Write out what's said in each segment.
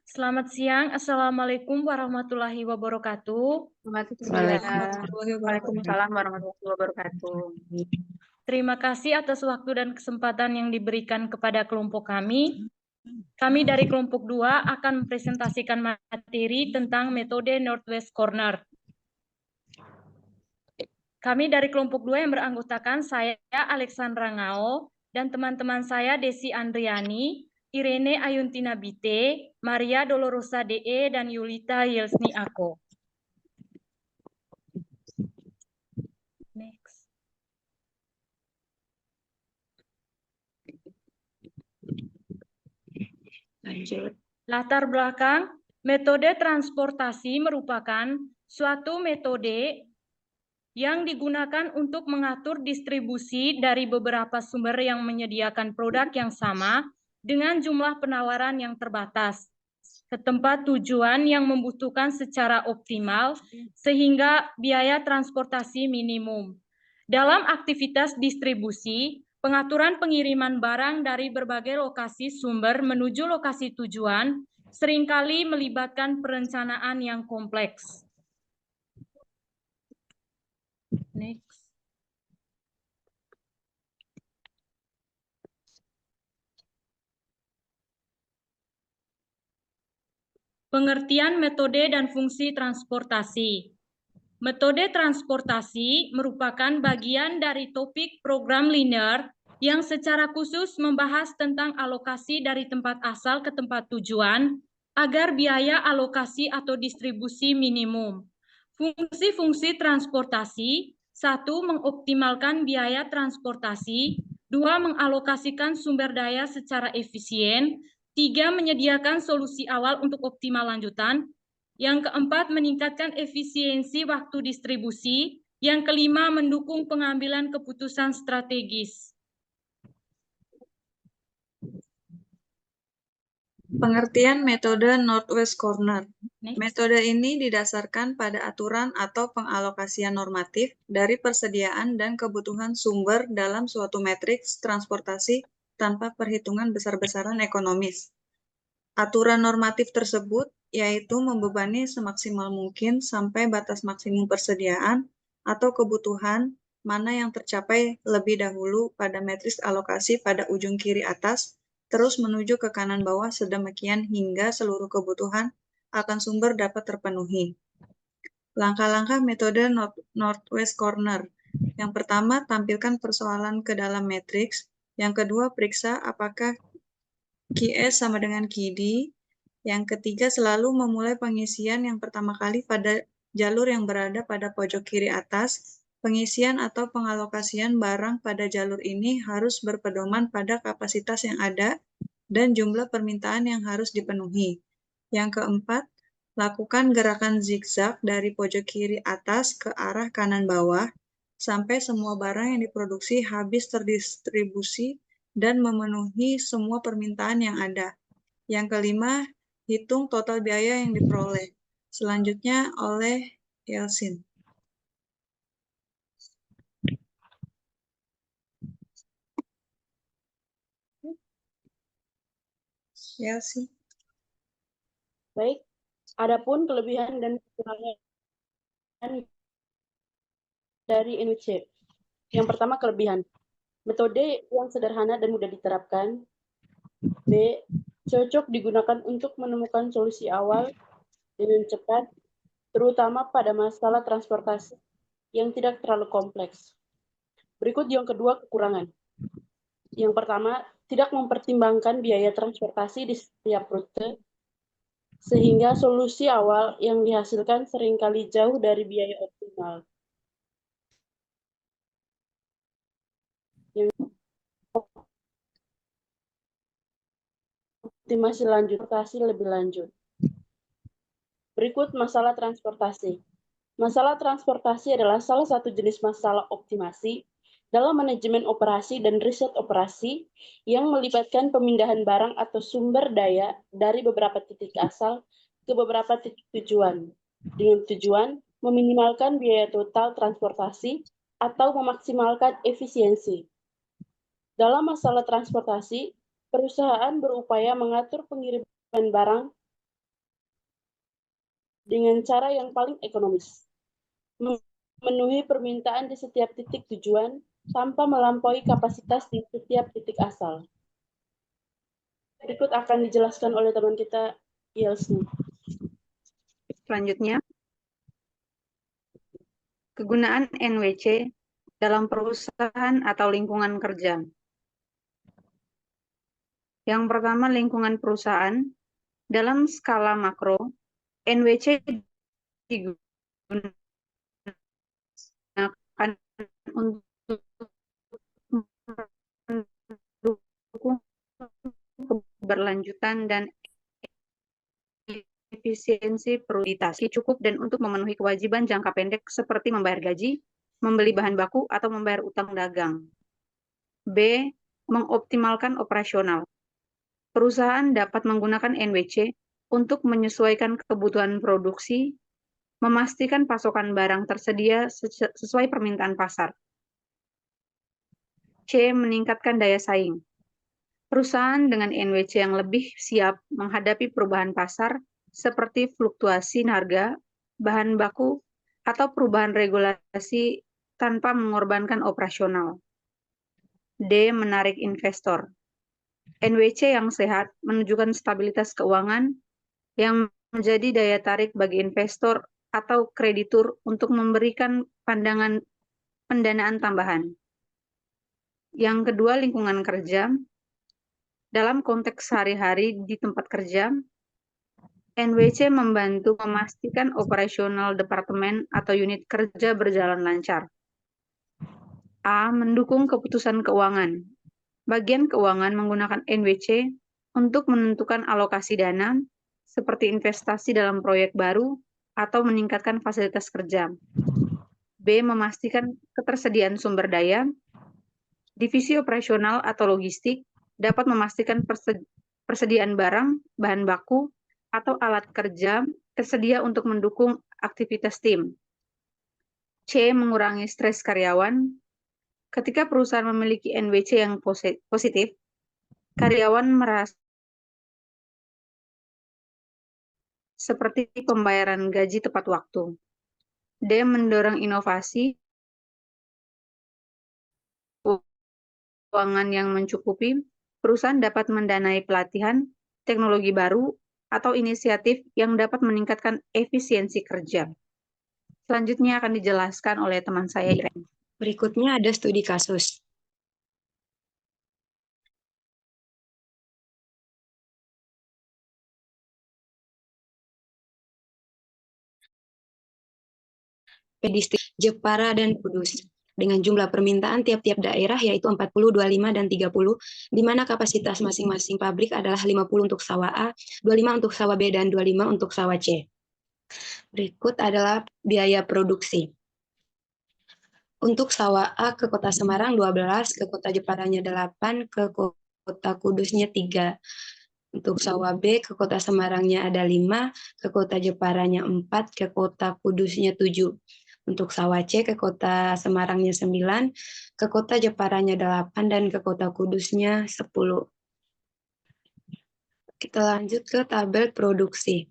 Selamat siang. Assalamualaikum warahmatullahi wabarakatuh. Waalaikumsalam warahmatullahi wabarakatuh. Terima kasih atas waktu dan kesempatan yang diberikan kepada kelompok kami. Kami dari kelompok 2 akan mempresentasikan materi tentang metode Northwest Corner. Kami dari kelompok 2 yang beranggotakan saya Alexandra Ngao dan teman-teman saya Desi Andriani, Irene Ayuntina Bite, Maria Dolorosa DE, dan Yulita Yelsni Ako. Next. Lanjut. Latar belakang, metode transportasi merupakan suatu metode yang digunakan untuk mengatur distribusi dari beberapa sumber yang menyediakan produk yang sama dengan jumlah penawaran yang terbatas ke tempat tujuan yang membutuhkan secara optimal sehingga biaya transportasi minimum. Dalam aktivitas distribusi, pengaturan pengiriman barang dari berbagai lokasi sumber menuju lokasi tujuan seringkali melibatkan perencanaan yang kompleks. Next. Pengertian metode dan fungsi transportasi. Metode transportasi merupakan bagian dari topik program linear yang secara khusus membahas tentang alokasi dari tempat asal ke tempat tujuan agar biaya alokasi atau distribusi minimum. Fungsi-fungsi transportasi: 1. Mengoptimalkan biaya transportasi. 2. Mengalokasikan sumber daya secara efisien. 3. Menyediakan solusi awal untuk optimal lanjutan. Yang keempat, meningkatkan efisiensi waktu distribusi. Yang kelima, mendukung pengambilan keputusan strategis. Pengertian metode Northwest Corner. Metode ini didasarkan pada aturan atau pengalokasian normatif dari persediaan dan kebutuhan sumber dalam suatu matriks transportasi tanpa perhitungan besar-besaran ekonomis. Aturan normatif tersebut yaitu membebani semaksimal mungkin sampai batas maksimum persediaan atau kebutuhan mana yang tercapai lebih dahulu pada matriks alokasi pada ujung kiri atas, terus menuju ke kanan bawah sedemikian hingga seluruh kebutuhan akan sumber dapat terpenuhi. Langkah-langkah metode Northwest Corner. Yang pertama, tampilkan persoalan ke dalam matriks. Yang kedua, periksa apakah QS sama dengan QD. Yang ketiga, selalu memulai pengisian yang pertama kali pada jalur yang berada pada pojok kiri atas. Pengisian atau pengalokasian barang pada jalur ini harus berpedoman pada kapasitas yang ada dan jumlah permintaan yang harus dipenuhi. Yang keempat, lakukan gerakan zigzag dari pojok kiri atas ke arah kanan bawah sampai semua barang yang diproduksi habis terdistribusi dan memenuhi semua permintaan yang ada. Yang kelima, hitung total biaya yang diperoleh. Selanjutnya oleh Yeltsin. Yeltsin. Baik, adapun kelebihan dan kekurangan dari NWC. Yang pertama, kelebihan. Metode yang sederhana dan mudah diterapkan. B. Cocok digunakan untuk menemukan solusi awal dengan cepat, terutama pada masalah transportasi yang tidak terlalu kompleks. Berikut yang kedua, kekurangan. Yang pertama, tidak mempertimbangkan biaya transportasi di setiap rute, sehingga solusi awal yang dihasilkan seringkali jauh dari biaya optimal. Yang optimasi transportasi lebih lanjut. Berikut masalah transportasi. Masalah transportasi adalah salah satu jenis masalah optimasi dalam manajemen operasi dan riset operasi yang melibatkan pemindahan barang atau sumber daya dari beberapa titik asal ke beberapa titik tujuan, dengan tujuan meminimalkan biaya total transportasi atau memaksimalkan efisiensi. Dalam masalah transportasi, perusahaan berupaya mengatur pengiriman barang dengan cara yang paling ekonomis, memenuhi permintaan di setiap titik tujuan tanpa melampaui kapasitas di setiap titik asal. Berikut akan dijelaskan oleh teman kita, Yelsni. Selanjutnya, kegunaan NWC dalam perusahaan atau lingkungan kerja. Yang pertama, lingkungan perusahaan. Dalam skala makro, NWC digunakan untuk mendukung keberlanjutan dan efisiensi prioritas cukup dan untuk memenuhi kewajiban jangka pendek seperti membayar gaji, membeli bahan baku, atau membayar utang dagang. B. Mengoptimalkan operasional. Perusahaan dapat menggunakan NWC untuk menyesuaikan kebutuhan produksi, memastikan pasokan barang tersedia sesuai permintaan pasar. C. Meningkatkan daya saing. Perusahaan dengan NWC yang lebih siap menghadapi perubahan pasar seperti fluktuasi harga, bahan baku, atau perubahan regulasi tanpa mengorbankan operasional. D. Menarik investor. NWC yang sehat menunjukkan stabilitas keuangan yang menjadi daya tarik bagi investor atau kreditur untuk memberikan pandangan pendanaan tambahan. Yang kedua, lingkungan kerja. Dalam konteks sehari-hari di tempat kerja, NWC membantu memastikan operasional departemen atau unit kerja berjalan lancar. A. Mendukung keputusan keuangan. Bagian keuangan menggunakan NWC untuk menentukan alokasi dana, seperti investasi dalam proyek baru atau meningkatkan fasilitas kerja. B. Memastikan ketersediaan sumber daya. Divisi operasional atau logistik dapat memastikan persediaan barang, bahan baku, atau alat kerja tersedia untuk mendukung aktivitas tim. C. Mengurangi stres karyawan. Ketika perusahaan memiliki NWC yang positif, karyawan merasa seperti pembayaran gaji tepat waktu. D. Mendorong inovasi, keuangan yang mencukupi, perusahaan dapat mendanai pelatihan, teknologi baru, atau inisiatif yang dapat meningkatkan efisiensi kerja. Selanjutnya akan dijelaskan oleh teman saya, Irene. Berikutnya ada studi kasus. Distrik Jepara dan Kudus dengan jumlah permintaan tiap-tiap daerah yaitu 40, 25, dan 30, di mana kapasitas masing-masing pabrik adalah 50 untuk sawah A, 25 untuk sawah B, dan 25 untuk sawah C. Berikut adalah biaya produksi. Untuk sawah A ke Kota Semarang 12, ke Kota Jeparanya 8, ke Kota Kudusnya 3. Untuk sawah B ke Kota Semarangnya ada 5, ke Kota Jeparanya 4, ke Kota Kudusnya 7. Untuk sawah C ke Kota Semarangnya 9, ke Kota Jeparanya 8, dan ke Kota Kudusnya 10. Kita lanjut ke tabel produksi.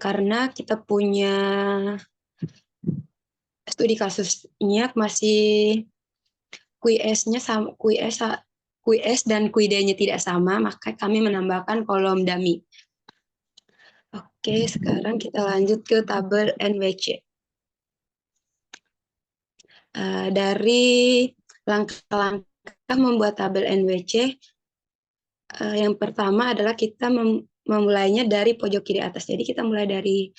Karena kita punya studi kasusnya masih QS-nya sama, QS dan QID-nya tidak sama, maka kami menambahkan kolom dummy. Oke, sekarang kita lanjut ke tabel NWC. Dari langkah-langkah membuat tabel NWC, yang pertama adalah kita memulainya dari pojok kiri atas. Jadi kita mulai dari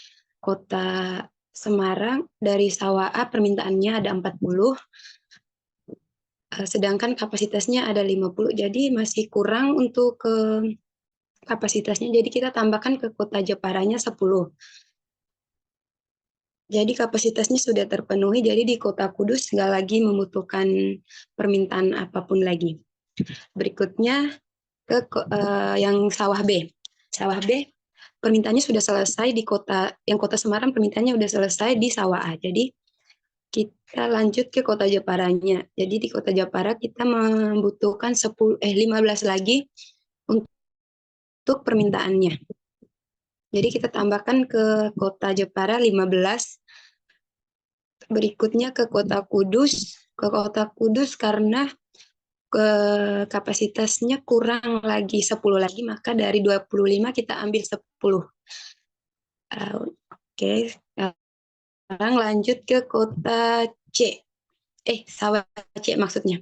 Kota Semarang, dari sawah A permintaannya ada 40, sedangkan kapasitasnya ada 50, jadi masih kurang untuk kapasitasnya, jadi kita tambahkan ke Kota Jeparanya 10. Jadi kapasitasnya sudah terpenuhi, jadi di Kota Kudus nggak lagi membutuhkan permintaan apapun lagi. Berikutnya ke yang sawah B. Sawah B permintaannya sudah selesai di Kota Semarang, permintaannya sudah selesai di sawah A. Jadi kita lanjut ke Kota Jeparanya. Jadi di Kota Jepara kita membutuhkan 15 lagi untuk permintaannya. Jadi kita tambahkan ke kota Jepara 15. Berikutnya ke kota Kudus. Ke kota Kudus karena kapasitasnya kurang lagi 10 lagi, maka dari 25 kita ambil 10. Oke, sekarang lanjut ke kota C. Sawah C maksudnya.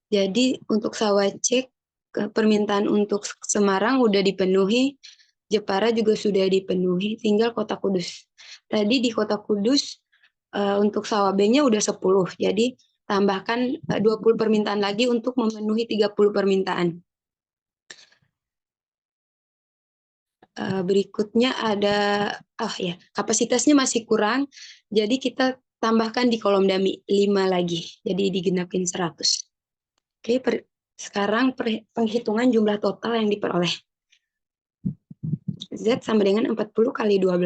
Jadi untuk sawah C, permintaan untuk Semarang udah dipenuhi, Jepara juga sudah dipenuhi, tinggal kota Kudus. Tadi di kota Kudus untuk sawah B-nya udah 10, jadi tambahkan 20 permintaan lagi untuk memenuhi 30 permintaan. Berikutnya ada, kapasitasnya masih kurang, jadi kita tambahkan di kolom dummy 5 lagi, jadi digenapin 100. Oke, sekarang penghitungan jumlah total yang diperoleh. Z sama dengan 40 kali 12,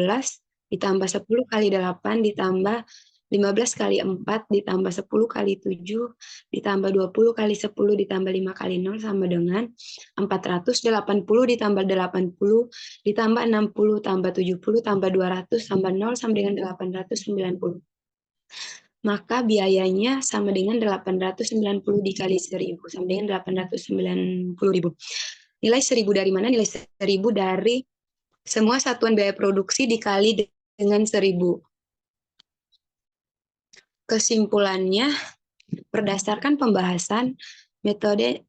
ditambah 10 kali 8, ditambah 15 kali 4, ditambah 10 kali 7, ditambah 20 kali 10, ditambah 5 kali 0, sama dengan 480, ditambah 80, ditambah 60, tambah 70, tambah 200, tambah 0, sama dengan 890. Maka biayanya sama dengan 890 dikali 1000, sama dengan 890.000. Nilai 1000 dari mana? Nilai 1000 dari semua satuan biaya produksi dikali dengan 1000. Kesimpulannya, berdasarkan pembahasan, metode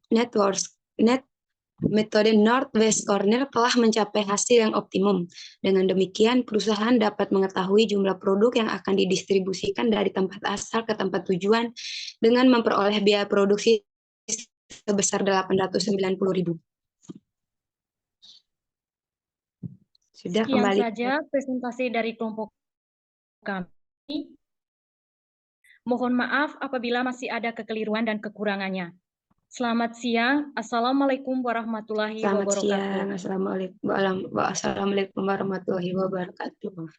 Northwest Corner telah mencapai hasil yang optimum. Dengan demikian, perusahaan dapat mengetahui jumlah produk yang akan didistribusikan dari tempat asal ke tempat tujuan dengan memperoleh biaya produksi sebesar 890.000. Sudah. Sekian Kembali saja presentasi dari kelompok kami. Mohon maaf apabila masih ada kekeliruan dan kekurangannya. Selamat siang. Assalamualaikum warahmatullahi Selamat wabarakatuh. siang. Assalamualaikum warahmatullahi wabarakatuh.